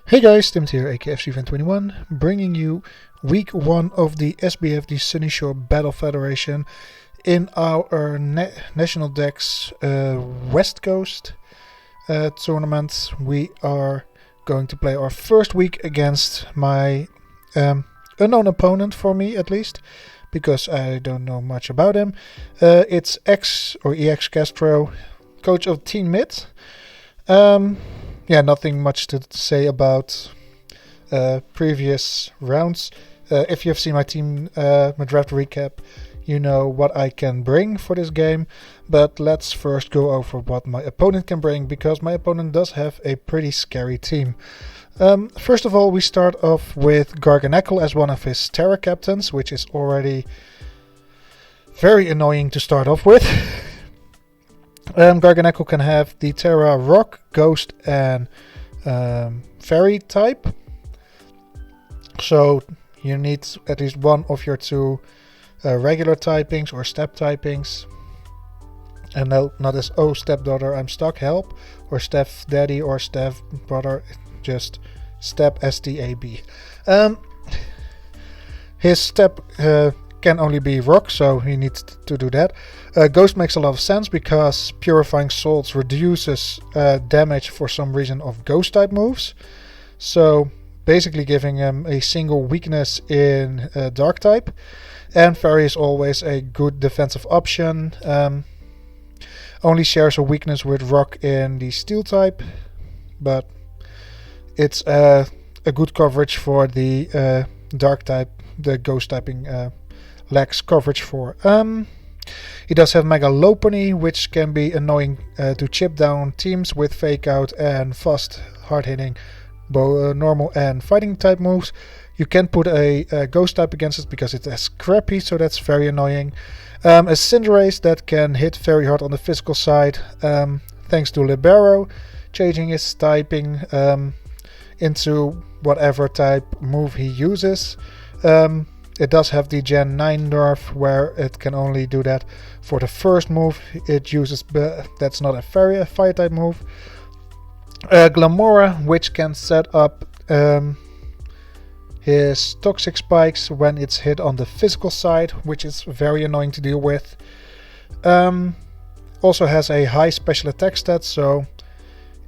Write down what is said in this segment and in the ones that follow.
Hey guys, Tim here, aka SBF21, bringing you week 1 of the SBF, the Sunny Shore Battle Federation, in our National Decks West Coast tournament. We are going to play our first week against my unknown opponent, for me at least, because I don't know much about him. It's EX Castro, coach of Team Mid. Yeah, nothing much to say about previous rounds. If you have seen my draft recap, you know what I can bring for this game. But let's first go over what my opponent can bring, because my opponent does have a pretty scary team. First of all, we start off with Garganacl as one of his Tera captains, which is already very annoying to start off with. Garganacl can have the Terra Rock, Ghost and Fairy type. So you need at least one of your two regular typings or step typings. And no, not as stepdaughter, I'm stuck, help, or stepdaddy or stepbrother, just step STAB. His step can only be rock, so he needs to do that. Ghost makes a lot of sense because Purifying Souls reduces damage for some reason of ghost type moves, so basically giving him a single weakness in dark type. And Fairy is always a good defensive option. Only shares a weakness with rock in the steel type, but it's a good coverage for the dark type. The ghost typing lacks coverage for. He does have Mega Lopunny, which can be annoying to chip down teams with Fake Out and fast, hard-hitting normal and fighting type moves. You can put a ghost type against it because it has Crappy, so that's very annoying. A Cinderace that can hit very hard on the physical side, thanks to Libero, changing his typing into whatever type move he uses. It does have the Gen 9 nerf where it can only do that for the first move it uses, but that's not a fire type move. Glamora, which can set up his toxic spikes when it's hit on the physical side, which is very annoying to deal with. Also has a high special attack stat, so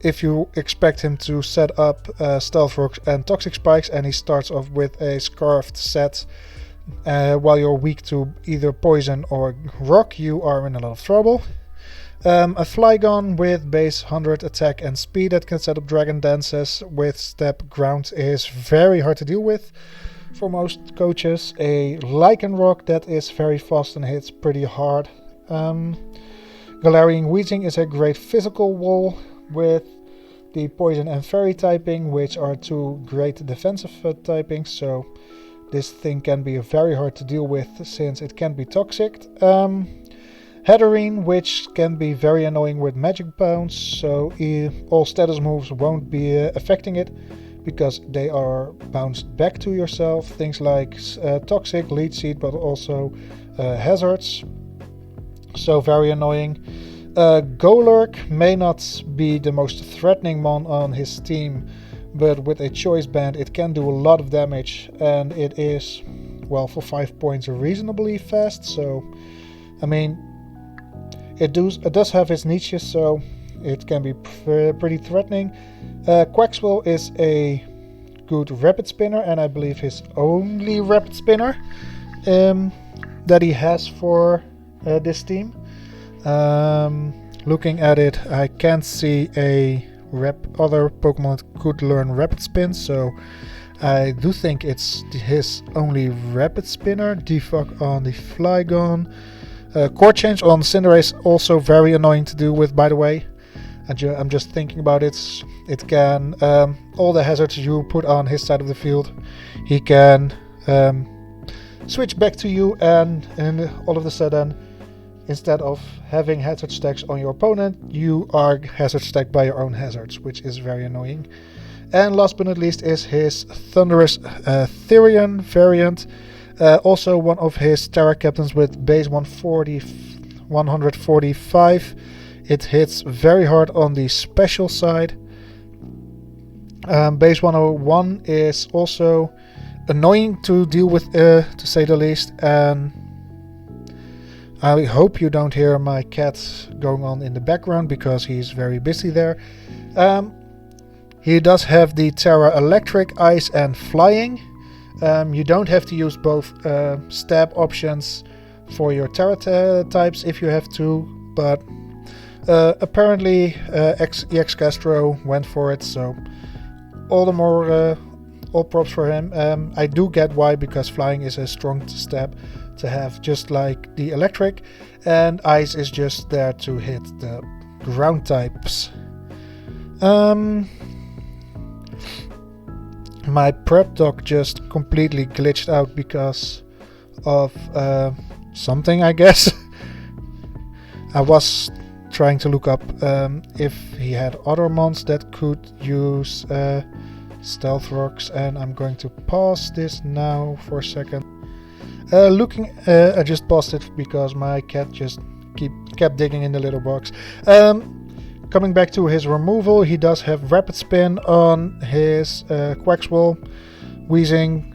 if you expect him to set up Stealth Rocks and Toxic Spikes and he starts off with a Scarfed set while you're weak to either Poison or Rock, you are in a lot of trouble. A Flygon with base 100 attack and speed that can set up Dragon Dances with Step Ground is very hard to deal with for most coaches. A Lycanroc that is very fast and hits pretty hard. Galarian Weezing is a great physical wall with the Poison and Fairy typing, which are two great defensive typings, so this thing can be very hard to deal with since it can be toxic. Hatterene, which can be very annoying with Magic Bounce, so all status moves won't be affecting it because they are bounced back to yourself. Things like Toxic, Leech Seed, but also Hazards, so very annoying. Golurk may not be the most threatening mon on his team, but with a Choice Band it can do a lot of damage, and it is, well, for 5 points reasonably fast, so I mean it does have its niches, so it can be pretty threatening. Quaxwell is a good Rapid Spinner, and I believe his only Rapid Spinner that he has for this team. Looking at it, I can't see other Pokemon that could learn Rapid Spin, so I do think it's his only Rapid Spinner. Defog on the Flygon. Core Change on Cinderace also very annoying to deal with, by the way. I'm just thinking about it. It can all the hazards you put on his side of the field, he can switch back to you, and all of a sudden, instead of having hazard stacks on your opponent, you are hazard stacked by your own hazards, which is very annoying. And last but not least is his Thunderous Therian variant. Also one of his Terra captains with base 145. It hits very hard on the special side. Base 101 is also annoying to deal with, to say the least, and I hope you don't hear my cat going on in the background because he's very busy there. He does have the Tera Electric, Ice and Flying. You don't have to use both stab options for your Tera types if you have to, but apparently EX Castro went for it, so all the more all props for him. I do get why, because Flying is a strong stab to have, just like the Electric, and Ice is just there to hit the ground types. My prep doc just completely glitched out because of something, I guess. I was trying to look up if he had other mons that could use stealth rocks, and I'm going to pause this now for a second. I just paused it because my cat just kept digging in the little box. Coming back to his removal, he does have Rapid Spin on his Quaxwell, Wheezing,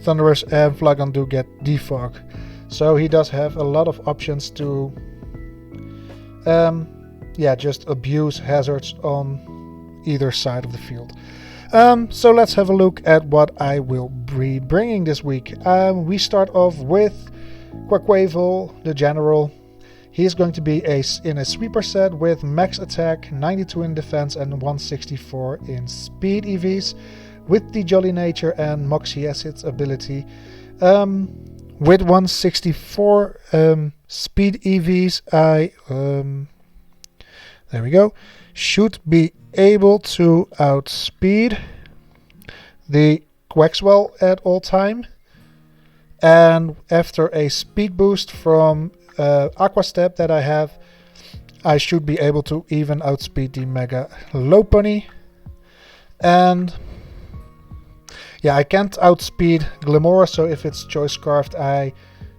Thunderous and Flygon do get Defog. So he does have a lot of options to just abuse hazards on either side of the field. So let's have a look at what I will be bringing this week. We start off with Quaquavel, the General. He is going to be in a sweeper set with max attack, 92 in defense and 164 in speed EVs, with the Jolly Nature and Moxie Acid ability. With 164 speed EVs, there we go, should be able to outspeed the Quaxwell at all time. And after a speed boost from Aqua Step that I have, I should be able to even outspeed the Mega Lopunny. And yeah, I can't outspeed Glimmora, so if it's Choice Scarfed, I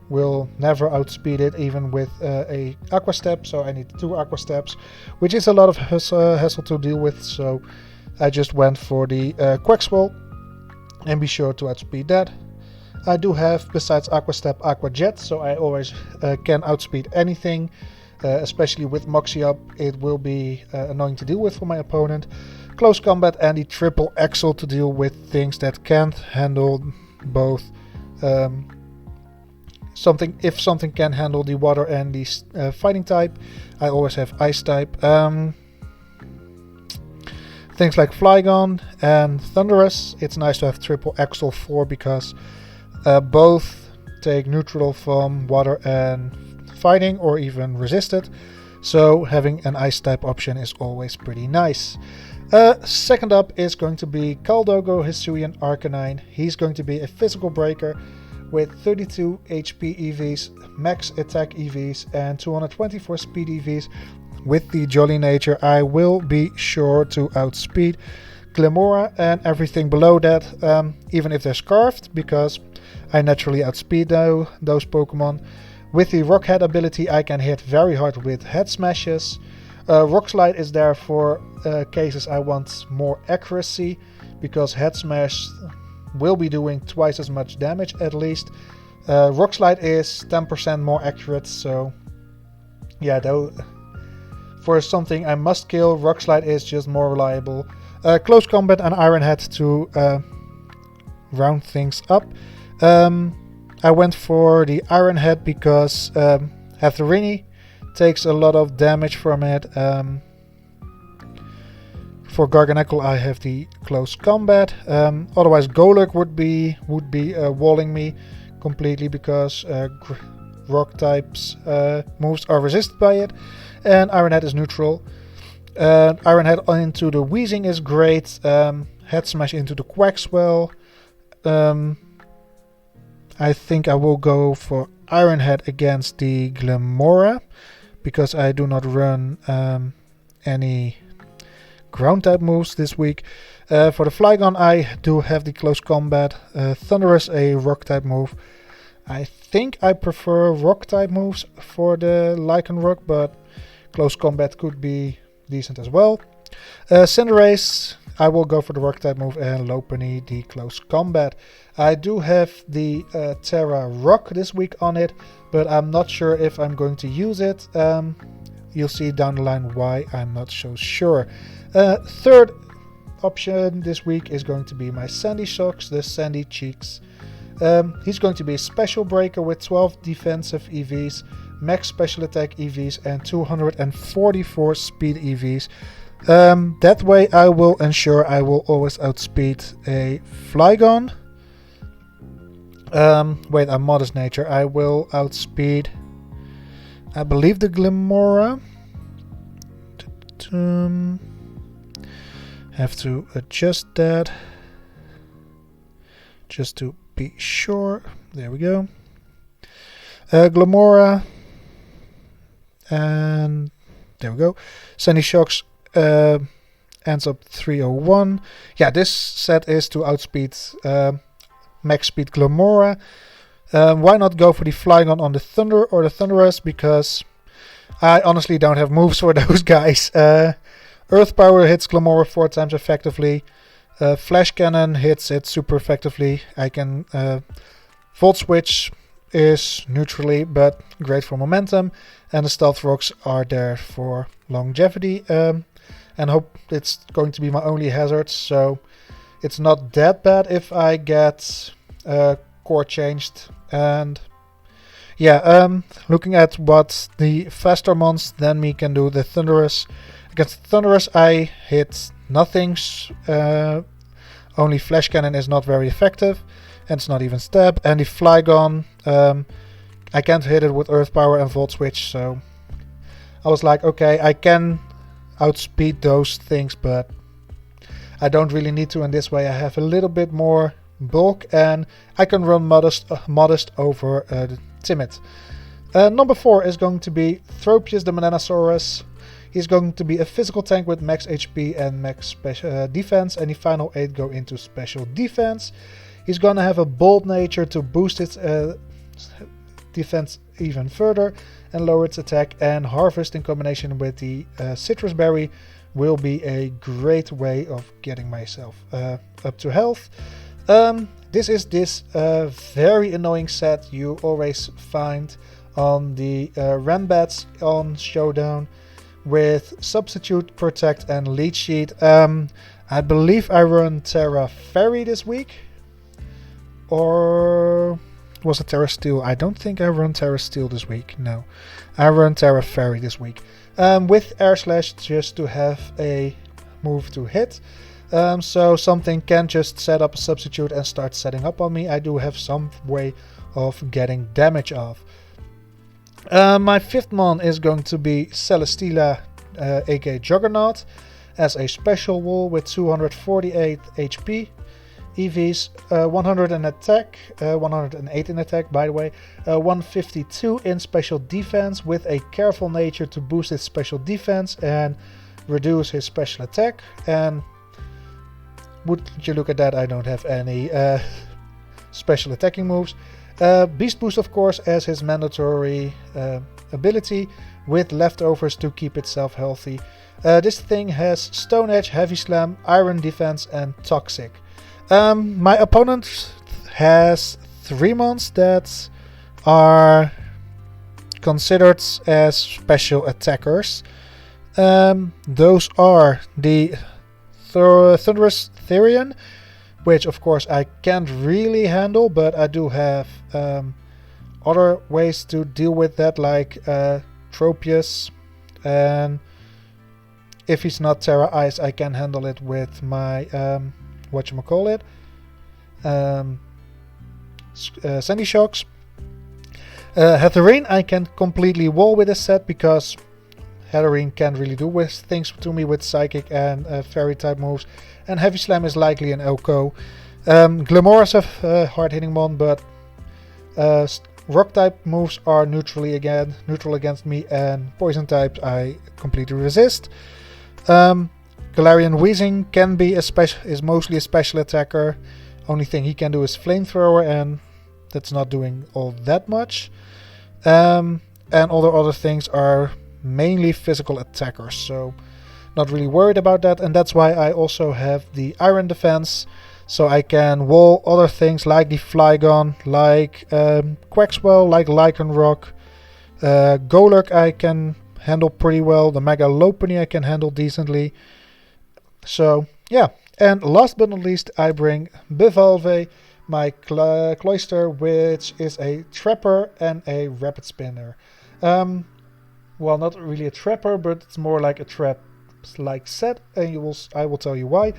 will never outspeed it, even with a Aqua Step. So I need 2 Aqua Steps, which is a lot of hassle to deal with. So I just went for the Quaxwell, and be sure to outspeed that. I do have, besides Aqua Step, Aqua Jet, so I always can outspeed anything. Especially with Moxie up, it will be annoying to deal with for my opponent. Close Combat and the Triple Axle to deal with things that can't handle both. If something can handle the Water and the Fighting type, I always have Ice type. Things like Flygon and Thunderous, it's nice to have Triple Axle for, because both take neutral from Water and Fighting, or even resist it. So having an Ice type option is always pretty nice. Second up is going to be Caldogo Hisuian Arcanine. He's going to be a physical breaker with 32 HP EVs, max attack EVs, and 224 speed EVs. With the Jolly Nature, I will be sure to outspeed Glimmora and everything below that, even if they're Scarfed, because I naturally outspeed those Pokemon. With the Rock Head ability, I can hit very hard with Head Smashes. Rock Slide is there for cases I want more accuracy, because Head Smash will be doing twice as much damage at least. Rock Slide is 10% more accurate, so yeah, though for something I must kill, Rock Slide is just more reliable. Close Combat and Iron Head to round things up. I went for the Iron Head because Hatterini takes a lot of damage from it. For Garganacl, I have the Close Combat. Otherwise, Golurk would be walling me completely, because Rock types moves are resisted by it, and Iron Head is neutral. Iron Head into the Wheezing is great. Head Smash into the Quaxwell. I think I will go for Iron Head against the Glimmora, because I do not run any ground type moves this week. For the Flygon, I do have the Close Combat. Thunderous, a rock type move. I think I prefer rock type moves for the Lycanroc, but Close Combat could be decent as well. Cinderace, I will go for the rock type move, and Lopunny the close combat. I do have the Tera Rock this week on it, but I'm not sure if I'm going to use it. You'll see down the line why I'm not so sure. Third option this week is going to be my Sandy Shocks, the Sandy Cheeks. He's going to be a special breaker with 12 defensive EVs, max special attack EVs, and 244 speed EVs. That way I will ensure I will always outspeed a Flygon. Wait, I'm modest nature. I will outspeed, I believe, the Glimmora. Have to adjust that just to be sure. There we go. Glimmora, and there we go. Sandy Shocks ends up 301. Yeah, this set is to outspeed max speed Glimmora. Why not go for the Flygon on the Thunder or the Thunderous? Because I honestly don't have moves for those guys. Earth Power hits Glimmora 4 times effectively. Flash Cannon hits it super effectively. I can Volt Switch is neutrally but great for momentum, and the Stealth Rocks are there for longevity. And hope it's going to be my only hazard, so it's not that bad if I get core changed. And yeah, looking at what the faster mons than me can do, the Thunderous. Against the Thunderous I hit nothing, only Flash Cannon is not very effective, and it's not even stab. And the Flygon, I can't hit it with Earth Power and Volt Switch, so I was like, okay, I can outspeed those things, but I don't really need to. In this way I have a little bit more bulk, and I can run modest over the Timid. Number 4 is going to be Tropius the Bananasaurus. He's going to be a physical tank with max HP and max special defense, and the final 8 go into special defense. He's gonna have a bold nature to boost its defense even further and lower its attack, and Harvest in combination with the Citrus Berry will be a great way of getting myself up to health. This is this very annoying set you always find on the Ranbats on Showdown with Substitute, Protect, and Lead Sheet. I believe I run Terra Fairy this week, or was it Terra Steel? I don't think I run Terra Steel this week. No, I run Terra Fairy this week with Air Slash just to have a move to hit. So something can just set up a substitute and start setting up on me. I do have some way of getting damage off. My 5th mon is going to be Celesteela, aka Juggernaut, as a special wall with 248 HP, EVs, 100 in attack, 108 in attack by the way, 152 in special defense with a careful nature to boost its special defense and reduce his special attack. And would you look at that, I don't have any special attacking moves. Beast Boost, of course, as his mandatory ability with leftovers to keep itself healthy. This thing has Stone Edge, Heavy Slam, Iron Defense, and Toxic. My opponent has 3 mons that are considered as special attackers. Those are the Thunderous Therian, which of course I can't really handle, but I do have other ways to deal with that, like Tropius, and if he's not Terra Ice I can handle it with my whatchamacallit, Sandy Shocks. Hatterene I can completely wall with this set because Hatterene can't really do with things to me with Psychic and Fairy type moves, and Heavy Slam is likely an Elko. Glimmora's a hard hitting mon, but Rock type moves are neutral against me, and Poison types I completely resist. Galarian Weezing can be is mostly a special attacker. Only thing he can do is Flamethrower, and that's not doing all that much. And all the other things are mainly physical attackers. So not really worried about that, and that's why I also have the iron defense, so I can wall other things like the Flygon, like Quaxwell, like Lycanroc, Golurk I can handle pretty well, the Mega Lopunny I can handle decently. So yeah, and last but not least I bring Bivalve, my Cloyster, which is a Trapper and a Rapid Spinner. Well, not really a Trapper, but it's more like a trap-like set, and I will tell you why.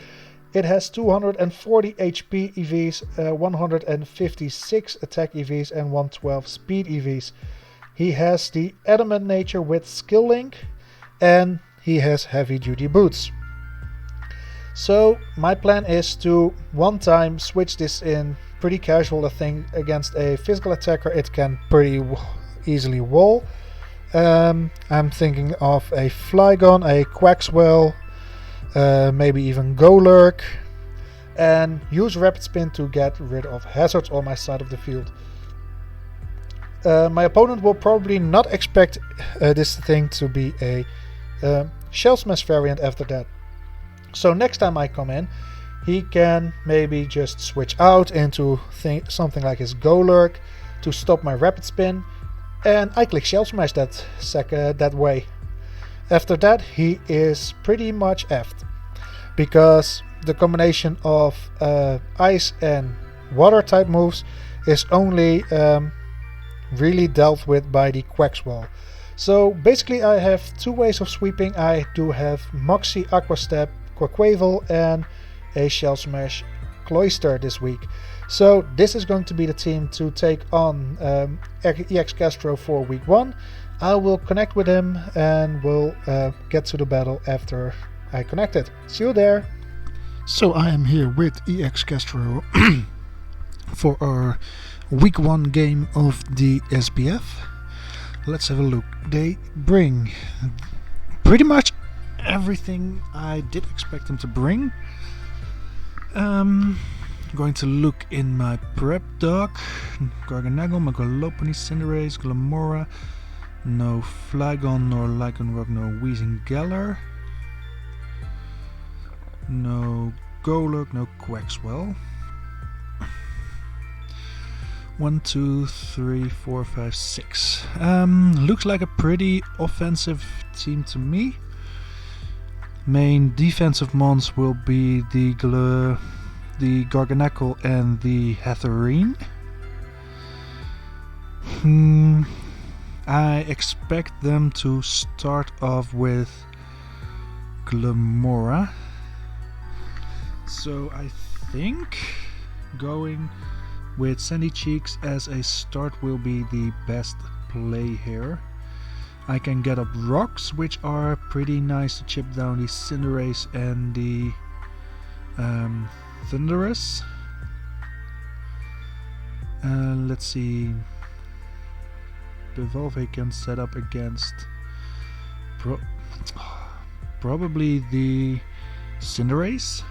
It has 240 HP EVs, 156 attack EVs, and 112 speed EVs. He has the Adamant Nature with Skill Link, and he has heavy duty boots. So my plan is to one time switch this in pretty casual. I think against a physical attacker it can pretty easily wall. I'm thinking of a Flygon, a Quaxwell, maybe even Golurk, and use Rapid Spin to get rid of hazards on my side of the field. My opponent will probably not expect this thing to be a Shell Smash variant after that. So next time I come in, he can maybe just switch out into something like his Golurk to stop my Rapid Spin, and I click Shell Smash that way. After that he is pretty much effed, because the combination of ice and water type moves is only really dealt with by the Quaxwell. So basically I have two ways of sweeping. I do have Moxie, Aqua Step, Quaquaval and a Shell Smash Cloyster this week. So this is going to be the team to take on EX Castro for week 1. I will connect with him and we'll get to the battle after I connect it. See you there. So I am here with EX Castro for our week 1 game of the SBF. Let's have a look. They bring pretty much everything I did expect them to bring. Going to look in my prep dock. Garganacl, Mega Lopunny, Cinderace, Glamora. No Flygon nor Lycanroc, no Weezing Galar. No Golurk, no Quaxwell. 1, 2, 3, 4, 5, 6. Looks like a pretty offensive team to me. Main defensive mons will be the Garganacl and the Hatterene. I expect them to start off with Glamora. So I think going with Sandy Cheeks as a start will be the best play here. I can get up rocks, which are pretty nice to chip down the Cinderace and the Thunderous. Let's see. Bivalve can set up against probably the Cinderace.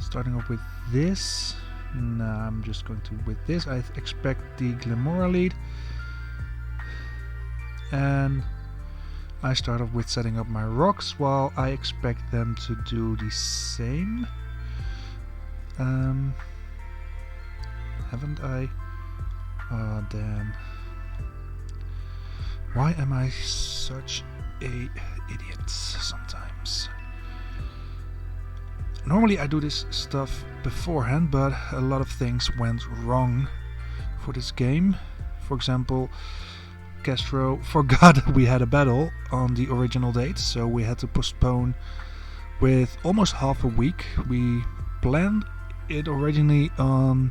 Starting off with this. Nah, I'm just going to with this. I expect the Glamora lead. And I start off with setting up my rocks, while I expect them to do the same. Haven't I? Oh, damn. Why am I such a idiot sometimes? Normally I do this stuff beforehand, but a lot of things went wrong for this game. For example, Castro forgot we had a battle on the original date, so we had to postpone with almost half a week. We planned it originally on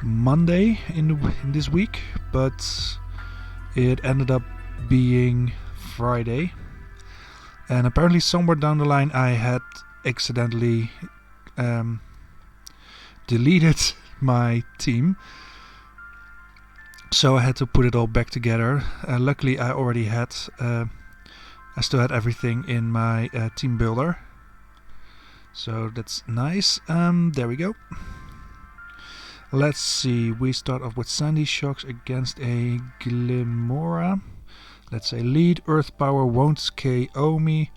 Monday in this week, but it ended up being Friday. And apparently somewhere down the line I had accidentally deleted my team, so I had to put it all back together. Luckily I already had I still had everything in my team builder, so that's nice. There we go. Let's see, we start off with Sandy Shocks against a Glimora. Let's say lead, Earth Power won't KO me,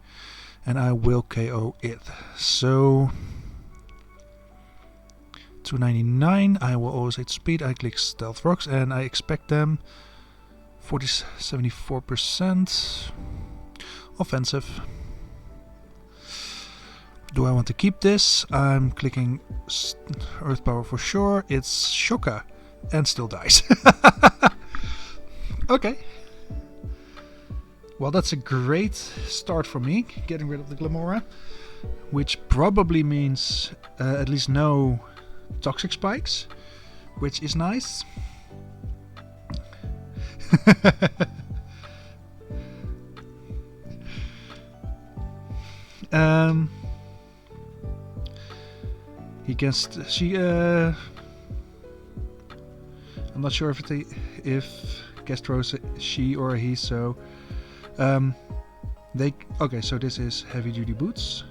and I will KO it. So 299, I will always hit speed, I click Stealth Rocks, and I expect them 74% offensive. Do I want to keep this? I'm clicking Earth Power for sure. It's Shocka and still dies. Okay. Well, that's a great start for me, getting rid of the Glimora, which probably means at least no toxic spikes, which is nice. He guessed I'm not sure if Gastro's she or a he, so okay, so this is heavy duty boots.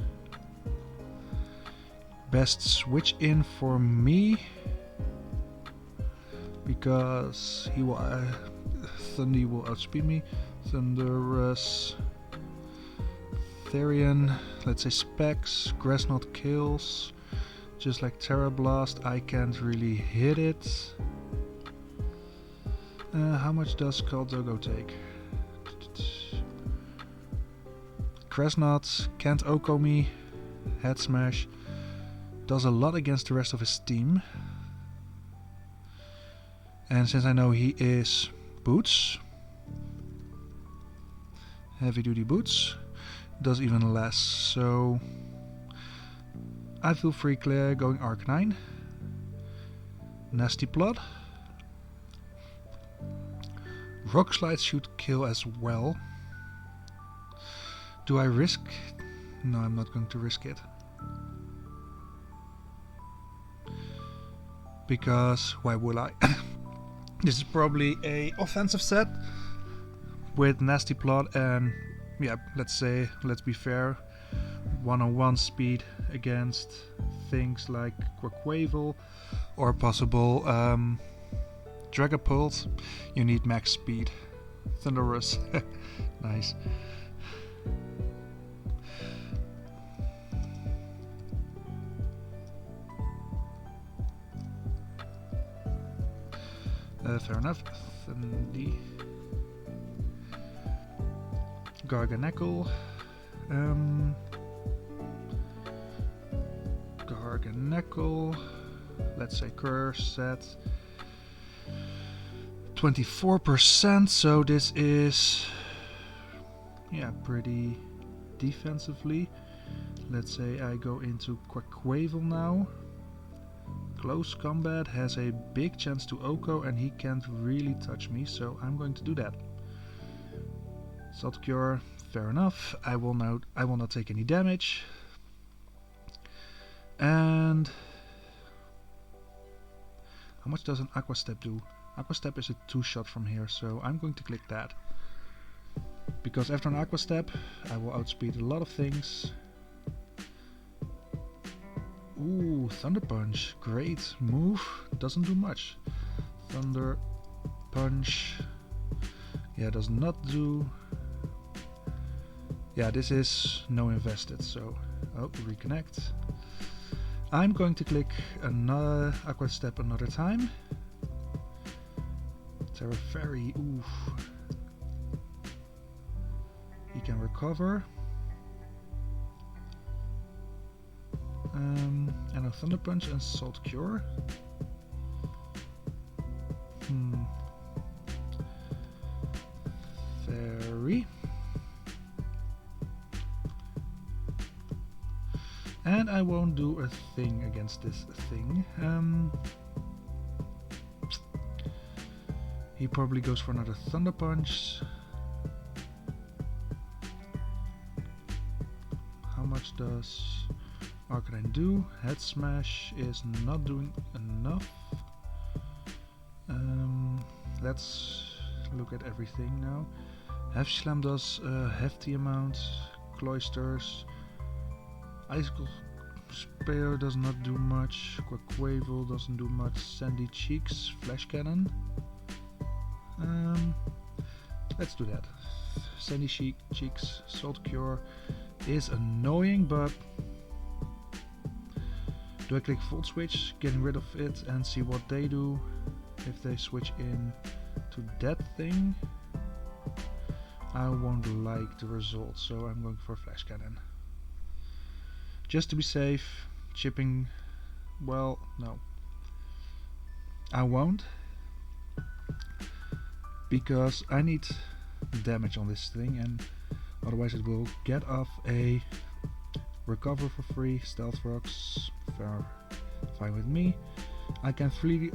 Best switch in for me because he will Thundy will outspeed me. Thunderous, Therian, let's say Specs, Grassnot kills. Just like Terra Blast, I can't really hit it. How much does Kaldogo take? Grassnot can't Oko me. Head Smash does a lot against the rest of his team. And since I know he is boots, heavy duty boots, does even less. So I feel free clear going Arc9. Nasty Plot. Rock Slide should kill as well. Do I risk? No, I'm not going to risk it. Because why would I? This is probably a offensive set with Nasty Plot and yeah, let's be fair, 101 speed against things like Quaquavel or possible Dragapult. You need max speed. Thunderous. Nice. Fair enough. Thundy. Garganacl. Garganacl. Let's say curse set 24%, so this is pretty defensively. Let's say I go into Quaquavel now. Close combat has a big chance to Oko and he can't really touch me, so I'm going to do that. Salt Cure, fair enough. I will not take any damage. And how much does an Aqua Step do? Aqua Step is a 2-shot from here, so I'm going to click that. Because after an Aqua Step, I will outspeed a lot of things. Ooh, Thunder Punch, great move, doesn't do much. Thunder Punch, yeah, does not do. Yeah, this is no invested, so reconnect. I'm going to click another Aqua Step another time. Terra Fairy, ooh. He can recover. And a Thunder Punch and Salt Cure. Fairy. And I won't do a thing against this thing. He probably goes for another Thunder Punch. How much does Arcanine do? Head Smash is not doing enough. Let's look at everything now. Half Slam does a hefty amount. Cloisters. Icicle Spear does not do much. Quaquavel doesn't do much. Sandy Cheeks, Flash Cannon. Let's do that. Sandy Cheeks, Salt Cure is annoying, but do I click Volt Switch, getting rid of it, and see what they do if they switch in to that thing? I won't like the result, so I'm going for Flash Cannon. Just to be safe, chipping, well, no. I won't, because I need damage on this thing, and otherwise it will get off a recover for free, stealth rocks, fine with me. I can freely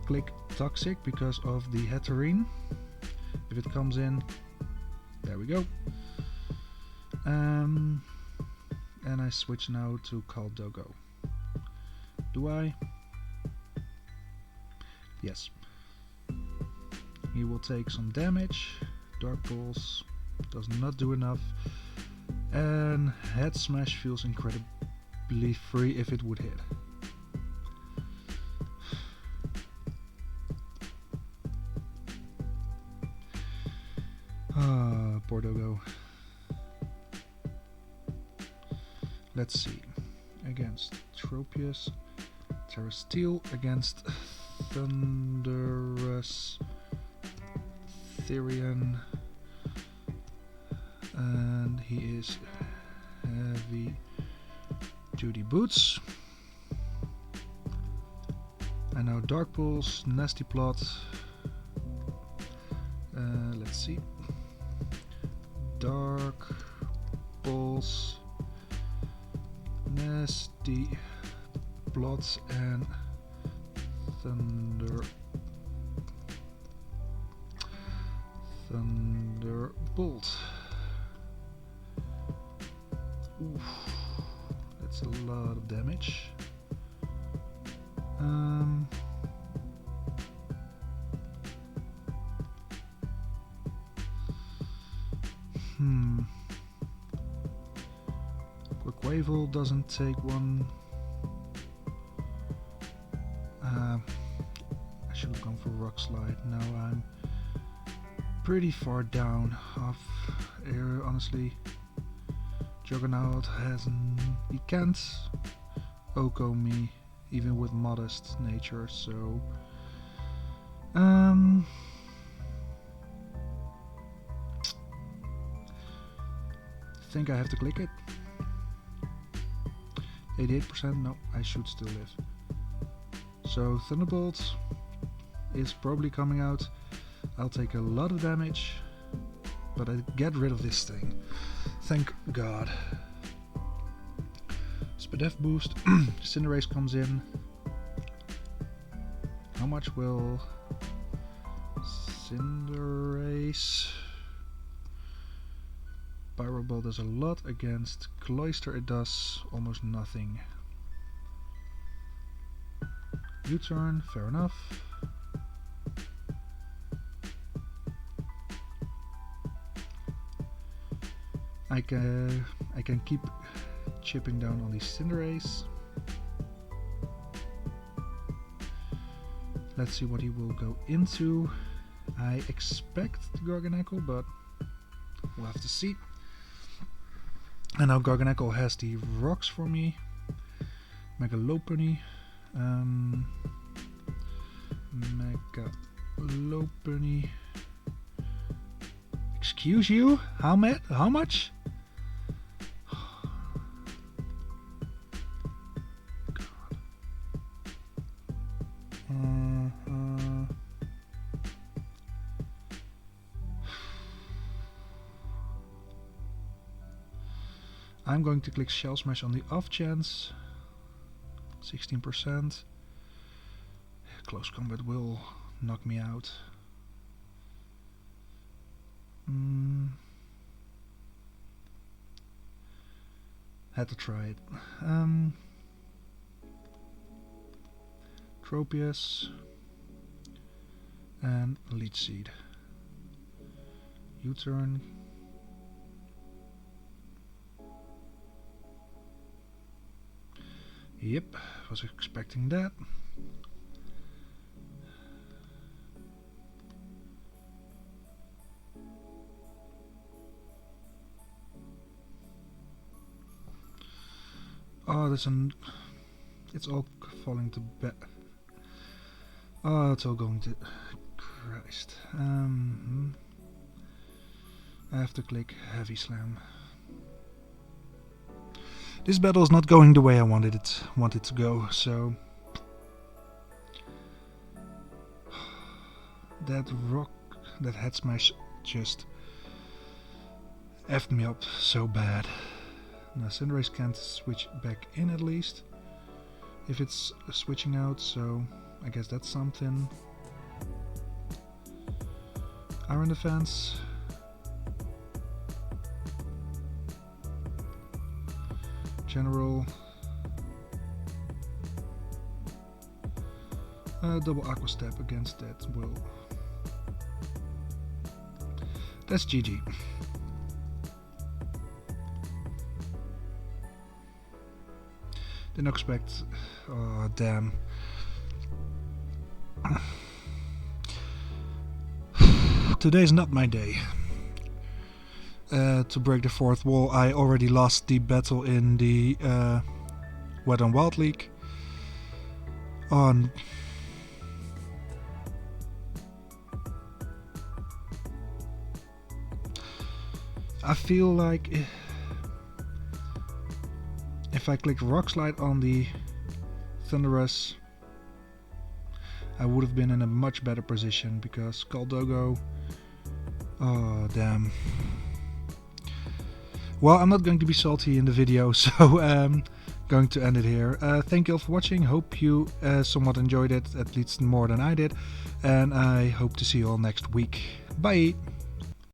click Toxic because of the Hatterene. If it comes in, there we go. And I switch now to Caldogo. Do I? Yes. He will take some damage. Dark Pulse does not do enough. And Head Smash feels incredibly free if it would hit. Ah, poor Dogo. Let's see. Against Tropius, Terra Steel, against Thunderous, Therian, and he is Heavy Duty Boots. And now Dark Pulse, Nasty Plot. Let's see. Dark Pulse, Nasty Plots, and Thunderbolt. Oof, that's a lot of damage. Quaquavel doesn't take one. I should have gone for Rock Slide. Now I'm pretty far down off air, honestly. Juggernaut he can't Oko me even with modest nature, so think I have to click it. 88%, no, I should still live. So Thunderbolt is probably coming out. I'll take a lot of damage, but I get rid of this thing. Thank God. SBF boost. Cinderace comes in. How much will Cinderace? Pyro Ball does a lot. Against Cloyster it does almost nothing. U-turn, fair enough. I can keep chipping down on these Cinderace. Let's see what he will go into. I expect the Garganacl, but we'll have to see. And now Garganacl has the rocks for me. Mega Lopunny. Mega Lopunny. Excuse you? How much? I'm going to click Shell Smash on the off chance. 16%. Close combat will knock me out. Had to try it. Tropius and Leech Seed. U-turn. Yep, was expecting that. Oh, it's all falling to bed. Oh, it's all going to... Christ. I have to click heavy slam. This battle is not going the way I wanted it to go, so... That rock, that head smash just effed me up so bad. Now Cinderace can't switch back in at least, if it's switching out, so I guess that's something. Iron defense. General. Double Aqua Step against that will. That's GG. Didn't expect. Oh, damn. Today's not my day. To break the fourth wall, I already lost the battle in the Wet n Wild League. On. I feel like if I clicked Rock Slide on the Thunderous, I would have been in a much better position because Caldogo... Oh, damn. Well, I'm not going to be salty in the video, so I'm going to end it here. Thank you all for watching. Hope you somewhat enjoyed it, at least more than I did. And I hope to see you all next week. Bye!